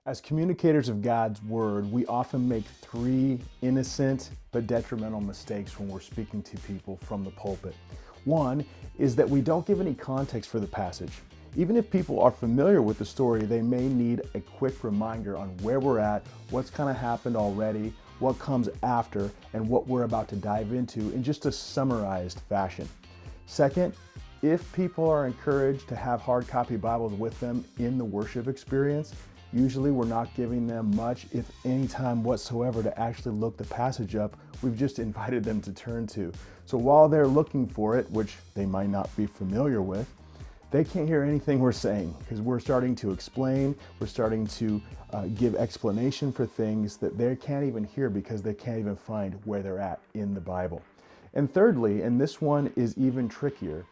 As communicators of God's Word, we often make three innocent but detrimental mistakes when we're speaking to people from the pulpit. One is that we don't give any context for the passage. Even if people are familiar with the story, they may need a quick reminder on where we're at, what's kind of happened already, what comes after, and what we're about to dive into in just a summarized fashion. Second, if people are encouraged to have hard copy Bibles with them in the worship experience, usually we're not giving them much, if any time whatsoever, to actually look the passage up. We've just invited them to turn to. So while they're looking for it, which they might not be familiar with, they can't hear anything we're saying because we're starting to explain, we're starting to give explanation for things that they can't even hear because they can't even find where they're at in the Bible. And thirdly, and this one is even trickier,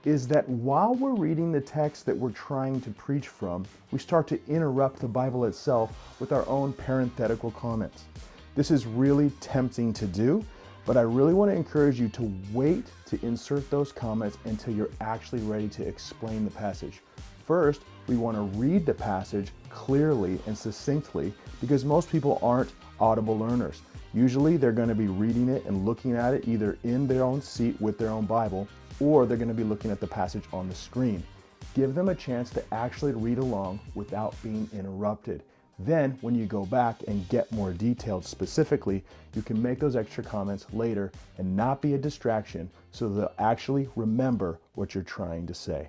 is that while we're reading the text that we're trying to preach from, we start to interrupt the Bible itself with our own parenthetical comments. This is really tempting to do, but I really want to encourage you to wait to insert those comments until you're actually ready to explain the passage. First, we want to read the passage clearly and succinctly because most people aren't audible learners. Usually they're going to be reading it and looking at it either in their own seat with their own Bible, or they're going to be looking at the passage on the screen. Give them a chance to actually read along without being interrupted. Then, when you go back and get more detailed specifically, you can make those extra comments later and not be a distraction so they'll actually remember what you're trying to say.